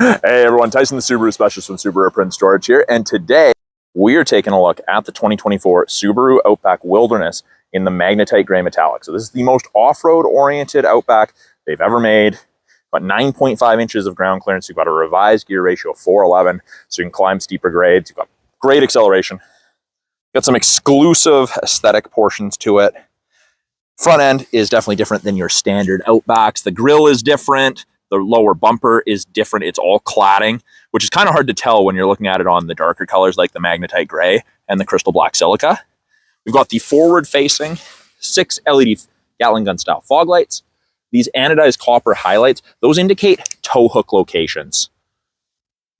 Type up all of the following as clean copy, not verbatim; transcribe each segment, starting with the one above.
Hey everyone, Tyson the Subaru Specialist from Subaru Print Storage here, and today we are taking a look at the 2024 Subaru Outback Wilderness in the magnetite gray metallic. So this is the most off-road oriented Outback they've ever made. About 9.5 inches of ground clearance. You've got a revised gear ratio of 411, so you can climb steeper grades. You've got great acceleration. Got some exclusive aesthetic portions to it. Front end is definitely different than your standard Outbacks. The grille is different. The lower bumper is different. It's all cladding, which is kind of hard to tell when you're looking at it on the darker colors like the magnetite gray and the crystal black silica. We've got the forward-facing 6 LED Gatling gun style fog lights. These anodized copper highlights, those indicate tow hook locations.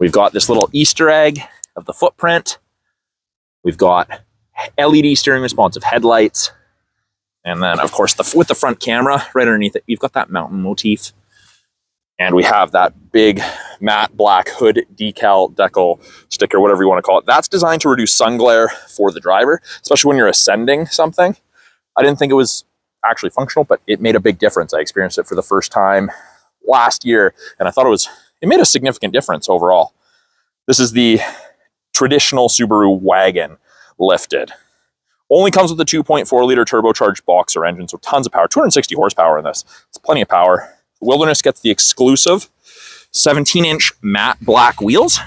We've got this little Easter egg of the footprint. We've got LED steering responsive headlights. And then, of course, with the front camera right underneath it, you've got that mountain motif. And we have that big matte black hood decal sticker, whatever you want to call it. That's designed to reduce sun glare for the driver, especially when you're ascending something. I didn't think it was actually functional, but it made a big difference. I experienced it for the first time last year, and I thought it made a significant difference overall. This is the traditional Subaru wagon lifted. Only comes with the 2.4 liter turbocharged boxer engine, so tons of power, 260 horsepower in this. It's plenty of power. Wilderness gets the exclusive 17-inch matte black wheels,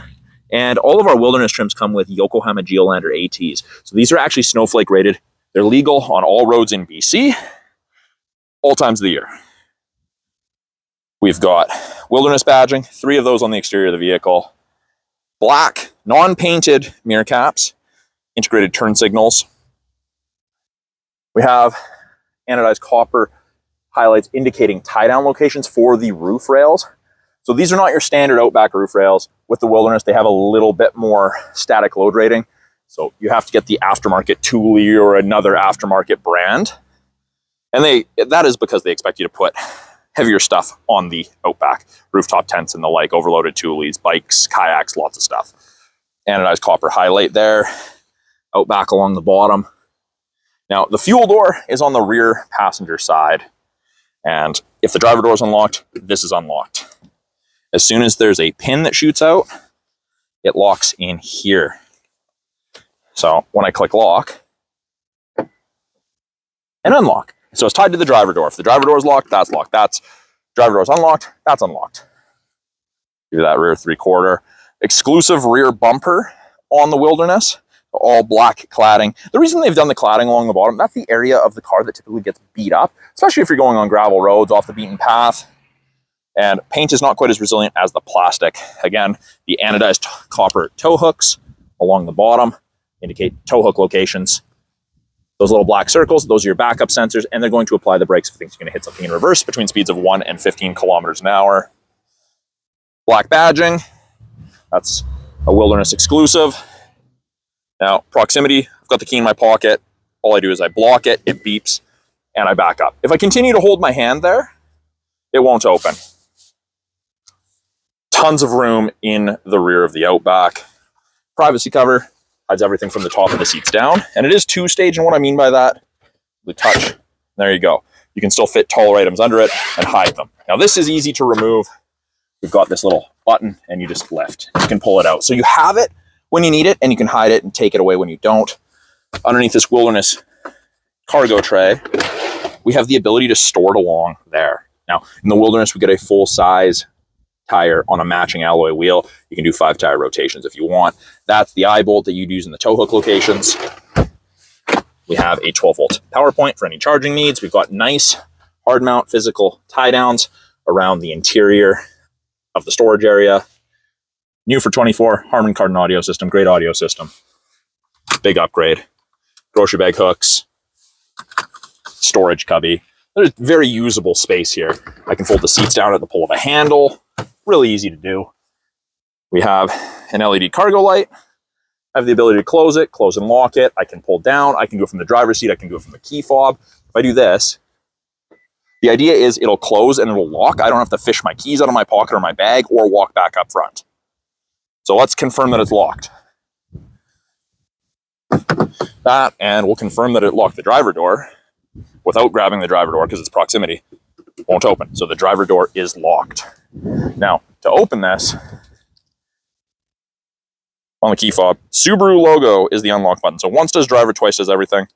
and all of our Wilderness trims come with Yokohama Geolander ATs. So these are actually snowflake rated. They're legal on all roads in BC, all times of the year. We've got Wilderness badging, 3 of those on the exterior of the vehicle. Black, non-painted mirror caps, integrated turn signals. We have anodized copper highlights indicating tie-down locations for the roof rails. So these are not your standard Outback roof rails. With the Wilderness, they have a little bit more static load rating. So you have to get the aftermarket Thule or another aftermarket brand. And that is because they expect you to put heavier stuff on the Outback. Rooftop tents and the like, overloaded Thules, bikes, kayaks, lots of stuff. Anodized copper highlight there. Outback along the bottom. Now, the fuel door is on the rear passenger side. And if the driver door is unlocked, this is unlocked. As soon as there's a pin that shoots out, it locks in here. So when I click lock and unlock, so it's tied to the driver door. If the driver door is locked, that's locked. Driver door is unlocked, that's unlocked. Do that rear 3/4. Exclusive rear bumper on the Wilderness. All black cladding. The reason they've done the cladding along the bottom, that's the area of the car that typically gets beat up, especially if you're going on gravel roads off the beaten path. And paint is not quite as resilient as the plastic. Again, the anodized copper tow hooks along the bottom indicate tow hook locations. Those little black circles, those are your backup sensors, and they're going to apply the brakes if it thinks you're going to hit something in reverse between speeds of 1 and 15 kilometers an hour. Black badging, that's a Wilderness exclusive. Now, proximity, I've got the key in my pocket. All I do is I block it, it beeps, and I back up. If I continue to hold my hand there, it won't open. Tons of room in the rear of the Outback. Privacy cover hides everything from the top of the seats down. And it is 2-stage, and what I mean by that, the touch, there you go. You can still fit taller items under it and hide them. Now, this is easy to remove. We've got this little button, and you just lift. You can pull it out. So you have it when you need it, and you can hide it and take it away when you don't. Underneath this Wilderness cargo tray, we have the ability to store it along there. Now, in the Wilderness, we get a full-size tire on a matching alloy wheel. You can do 5-tire rotations if you want. That's the eye bolt that you'd use in the tow hook locations. We have a 12-volt power point for any charging needs. We've got nice hard mount physical tie downs around the interior of the storage area. New for 24, Harman Kardon audio system, great audio system. Big upgrade. Grocery bag hooks, storage cubby. There's very usable space here. I can fold the seats down at the pull of a handle. Really easy to do. We have an LED cargo light. I have the ability to close and lock it. I can pull down. I can go from the driver's seat. I can go from the key fob. If I do this, the idea is it'll close and it'll lock. I don't have to fish my keys out of my pocket or my bag or walk back up front. So let's confirm that it's locked. That, and we'll confirm that it locked the driver door without grabbing the driver door because it's proximity. Won't open. So the driver door is locked. Now, to open this, on the key fob. Subaru logo is the unlock button. So once does driver, twice does everything.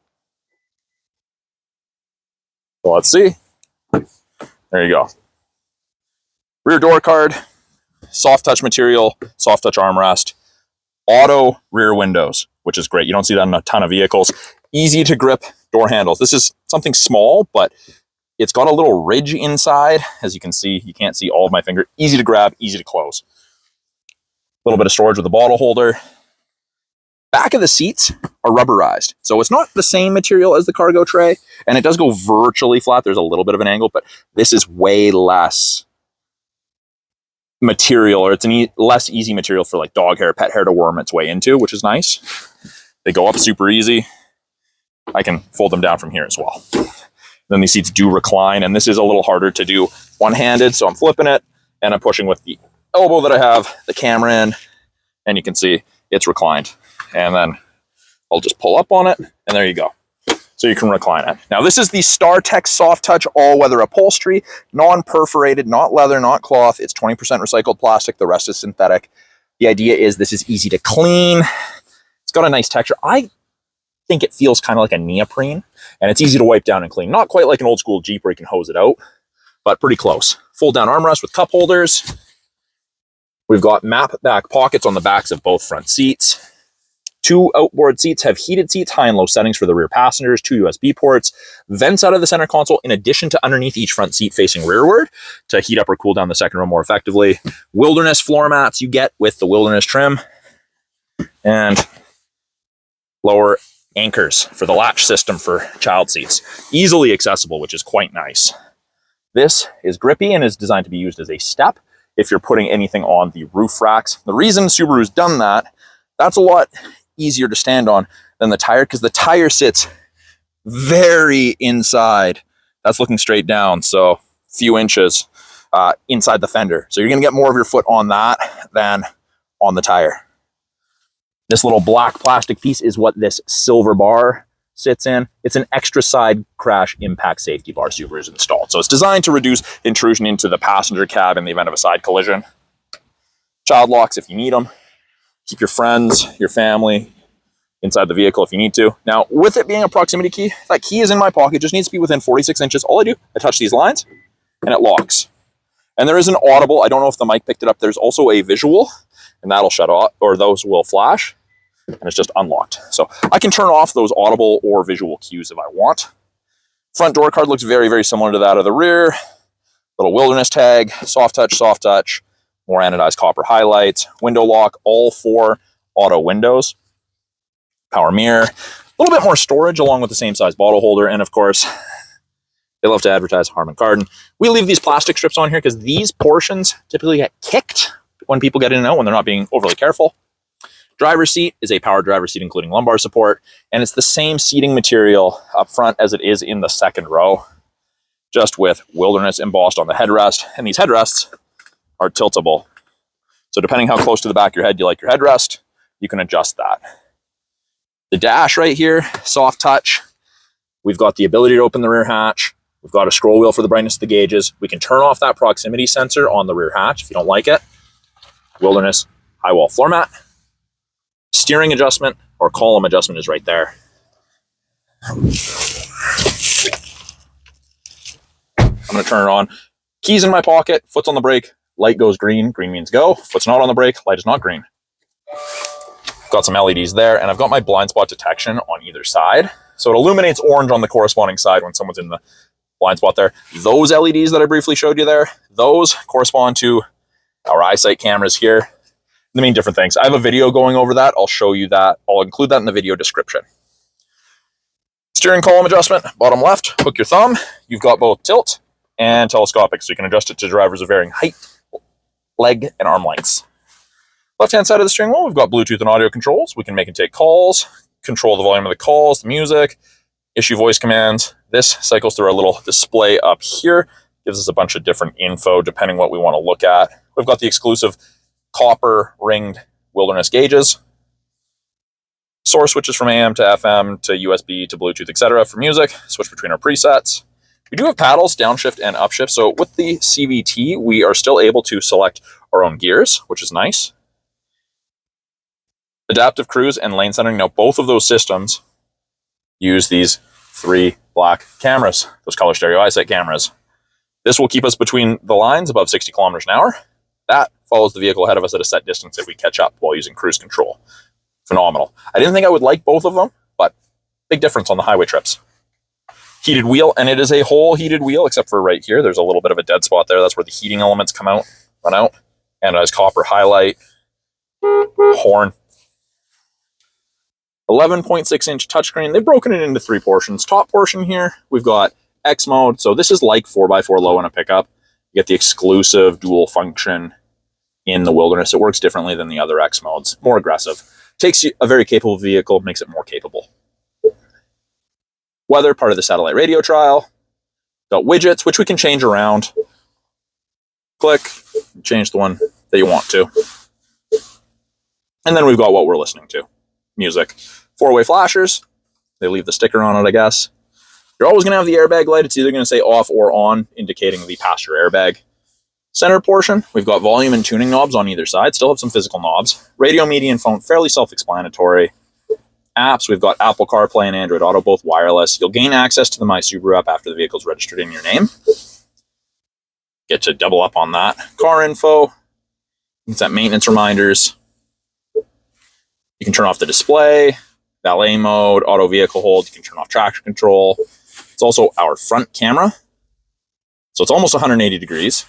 So let's see. There you go. Rear door card, soft touch material, soft touch armrest, auto rear windows, which is great. You don't see that in a ton of vehicles. Easy to grip door handles. This is something small, but it's got a little ridge inside. As you can see, you can't see all of my finger. Easy to grab, easy to close. A little bit of storage with a bottle holder. Back of the seats are rubberized. So it's not the same material as the cargo tray, and it does go virtually flat. There's a little bit of an angle, but this is way less material, or it's an less easy material for like dog hair, pet hair to worm its way into, which is nice. They go up super easy. I can fold them down from here as well. Then these seats do recline, and this is a little harder to do one-handed, so I'm flipping it, and I'm pushing with the elbow that I have the camera in, and you can see it's reclined. And then I'll just pull up on it, and there you go. So you can recline it. Now this is the StarTech Soft Touch all-weather upholstery, non-perforated, not leather, not cloth. It's 20% recycled plastic. The rest is synthetic. The idea is this is easy to clean. It's got a nice texture. I think it feels kind of like a neoprene, and it's easy to wipe down and clean. Not quite like an old school Jeep where you can hose it out, but pretty close. Fold down armrest with cup holders. We've got map back pockets on the backs of both front seats. 2 outboard seats have heated seats, high and low settings for the rear passengers, 2 USB ports, vents out of the center console, in addition to underneath each front seat facing rearward to heat up or cool down the second row more effectively. Wilderness floor mats you get with the Wilderness trim, and lower anchors for the latch system for child seats. Easily accessible, which is quite nice. This is grippy and is designed to be used as a step if you're putting anything on the roof racks. The reason Subaru's done that, that's a lot easier to stand on than the tire, because the tire sits very inside. That's looking straight down, so a few inches inside the fender. So you're gonna get more of your foot on that than on the tire. This little black plastic piece is what this silver bar sits in. It's an extra side crash impact safety bar Subaru's installed. So it's designed to reduce intrusion into the passenger cab in the event of a side collision. Child locks if you need them. Keep your friends, your family inside the vehicle if you need to. Now, with it being a proximity key, that key is in my pocket, just needs to be within 46 inches. All I do, I touch these lines and it locks. And there is an audible, I don't know if the mic picked it up, there's also a visual, and that'll shut off, or those will flash, and it's just unlocked. So I can turn off those audible or visual cues if I want. Front door card looks very, very similar to that of the rear. Little Wilderness tag, soft touch, more anodized copper highlights, window lock, all 4 auto windows, power mirror, a little bit more storage along with the same size bottle holder, and of course, they love to advertise Harman Kardon. We leave these plastic strips on here because these portions typically get kicked when people get in and out when they're not being overly careful. Driver's seat is a power driver's seat including lumbar support, and it's the same seating material up front as it is in the second row, just with Wilderness embossed on the headrest, and these headrests are tiltable. So depending how close to the back of your head you like your headrest, you can adjust that. The dash right here, soft touch. We've got the ability to open the rear hatch. We've got a scroll wheel for the brightness of the gauges. We can turn off that proximity sensor on the rear hatch if you don't like it. Wilderness high wall floor mat. Steering adjustment or column adjustment is right there. I'm going to turn it on. Keys in my pocket, foot's on the brake, light goes green, green means go. Foot's not on the brake, light is not green. Got some LEDs there, and I've got my blind spot detection on either side. So it illuminates orange on the corresponding side when someone's in the blind spot there. Those LEDs that I briefly showed you there, those correspond to our EyeSight cameras here. The main different things. I have a video going over that. I'll show you that. I'll include that in the video description. Steering column adjustment, bottom left, hook your thumb. You've got both tilt and telescopic, so you can adjust it to drivers of varying height, leg, and arm lengths. Left-hand side of the steering wheel, we've got Bluetooth and audio controls. We can make and take calls, control the volume of the calls, the music, issue voice commands. This cycles through our little display up here. Gives us a bunch of different info depending what we want to look at. We've got the exclusive copper ringed Wilderness gauges. Source switches from AM to FM to USB to Bluetooth, etc. for music. Switch between our presets. We do have paddles, downshift and upshift. So with the CVT, we are still able to select our own gears, which is nice. Adaptive cruise and lane centering. Now, both of those systems use these 3 black cameras, those color stereo EyeSight cameras. This will keep us between the lines above 60 kilometers an hour. That follows the vehicle ahead of us at a set distance if we catch up while using cruise control. Phenomenal. I didn't think I would like both of them, but big difference on the highway trips. Heated wheel, and it is a whole heated wheel, except for right here. There's a little bit of a dead spot there. That's where the heating elements come out, run out. And it has copper highlight, horn. 11.6-inch touchscreen. They've broken it into 3 portions. Top portion here, we've got X mode. So this is like 4x4 low in a pickup. You get the exclusive dual function in the Wilderness. It works differently than the other X modes. More aggressive. Takes you a very capable vehicle, makes it more capable. Weather, part of the satellite radio trial. Got widgets, which we can change around. Click, change the one that you want to. And then we've got what we're listening to. Music. 4-way flashers. They leave the sticker on it, I guess. You're always going to have the airbag light. It's either going to say off or on, indicating the passenger airbag. Center portion, we've got volume and tuning knobs on either side. Still have some physical knobs. Radio, media, and phone, fairly self-explanatory. Apps, we've got Apple CarPlay and Android Auto, both wireless. You'll gain access to the My Subaru app after the vehicle's registered in your name. Get to double up on that. Car info. It's that maintenance reminders. You can turn off the display, valet mode, auto vehicle hold. You can turn off traction control. It's also our front camera. So it's almost 180 degrees.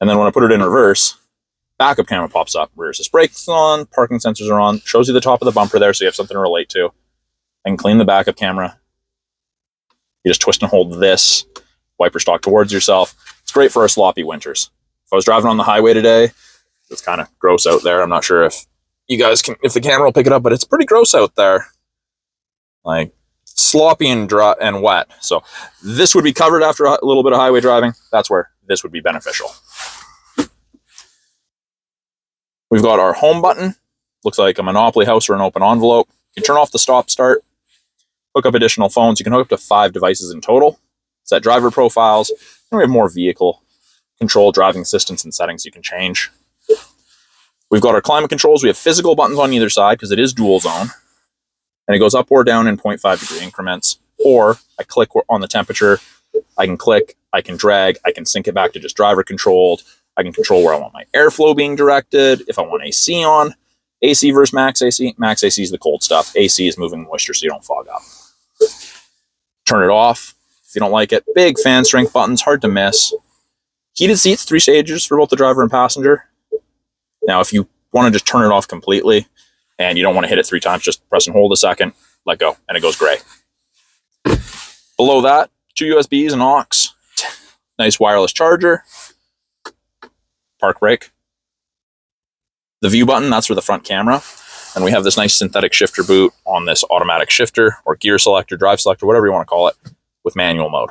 And then when I put it in reverse, backup camera pops up. Rear assist brakes on, parking sensors are on. Shows you the top of the bumper there so you have something to relate to. I can clean the backup camera. You just twist and hold this, wiper stock towards yourself. It's great for our sloppy winters. If I was driving on the highway today, it's kind of gross out there. I'm not sure if you guys can, if the camera will pick it up, but it's pretty gross out there. Like sloppy and dry and wet. So this would be covered after a little bit of highway driving. That's where this would be beneficial. We've got our home button. Looks like a Monopoly house or an open envelope. You can turn off the stop start, hook up additional phones. You can hook up to 5 devices in total. Set driver profiles. And we have more vehicle control, driving assistance, and settings you can change. We've got our climate controls. We have physical buttons on either side because it is dual zone. And it goes up or down in 0.5 degree increments. Or I click on the temperature. I can click, I can drag, I can sync it back to just driver controlled. I can control where I want my airflow being directed. If I want AC on, AC versus max AC. Max AC is the cold stuff. AC is moving moisture so you don't fog up. Turn it off if you don't like it. Big fan strength buttons, hard to miss. Heated seats, 3 stages for both the driver and passenger. Now, if you want to just turn it off completely and you don't want to hit it 3 times, just press and hold a second, let go, and it goes gray. Below that, 2 USBs and aux. Nice wireless charger. Park brake. The view button, that's for the front camera. And we have this nice synthetic shifter boot on this automatic shifter or gear selector, drive selector, whatever you want to call it, with manual mode.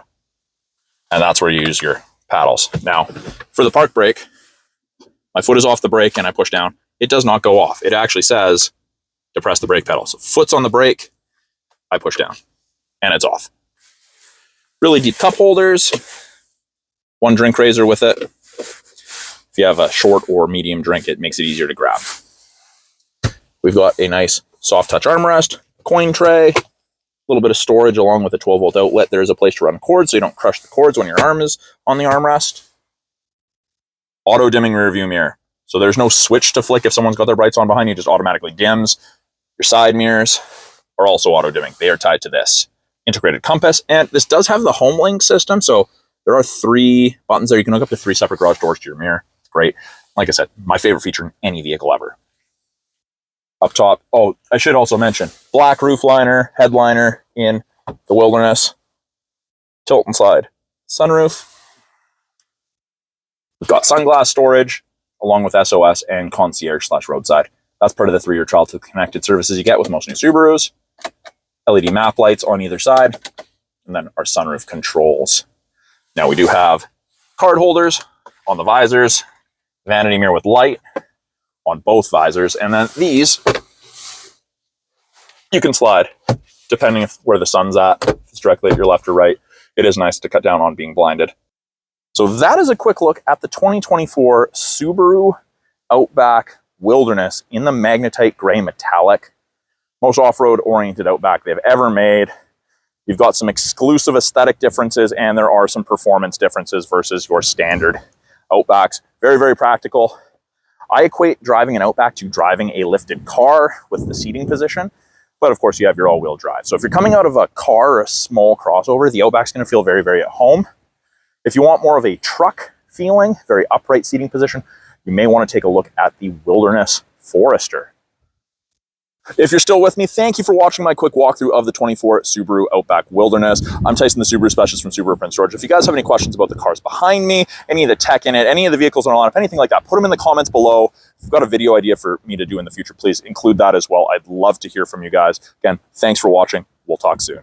And that's where you use your paddles. Now, for the park brake, my foot is off the brake and I push down. It does not go off. It actually says to press the brake pedal. So foot's on the brake, I push down, and it's off. Really deep cup holders. 1 drink raiser with it. If you have a short or medium drink, it makes it easier to grab. We've got a nice soft touch armrest, coin tray, a little bit of storage along with a 12-volt outlet. There's a place to run cords so you don't crush the cords when your arm is on the armrest. Auto dimming rear view mirror. So there's no switch to flick if someone's got their brights on behind you, it just automatically dims. Your side mirrors are also auto dimming. They are tied to this. Integrated compass, and this does have the home link system, so there are 3 buttons there. You can hook up to 3 separate garage doors to your mirror. It's great. Like I said, my favorite feature in any vehicle ever. Up top, oh, I should also mention, black roof liner, headliner in the Wilderness. Tilt and slide sunroof. We've got sunglass storage, along with SOS and concierge/roadside. That's part of the 3-year trial to connected services you get with most new Subarus. LED map lights on either side, and then our sunroof controls. Now we do have card holders on the visors, vanity mirror with light on both visors, and then these you can slide depending if where the sun's at. If it's directly at your left or right, it is nice to cut down on being blinded. So that is a quick look at the 2024 Subaru Outback Wilderness in the magnetite gray metallic. Most off-road oriented Outback they've ever made. You've got some exclusive aesthetic differences, and there are some performance differences versus your standard Outbacks. Very, very practical. I equate driving an Outback to driving a lifted car with the seating position, but of course you have your all-wheel drive. So if you're coming out of a car or a small crossover, the Outback's gonna feel very, very at home. If you want more of a truck feeling, very upright seating position, you may want to take a look at the Wilderness Forester. If you're still with me, thank you for watching my quick walkthrough of the 24 Subaru Outback Wilderness. I'm Tyson, the Subaru specialist from Subaru Prince George. If you guys have any questions about the cars behind me, any of the tech in it, any of the vehicles on the lineup, anything like that, put them in the comments below. If you've got a video idea for me to do in the future, please include that as well. I'd love to hear from you guys. Again, thanks for watching. We'll talk soon.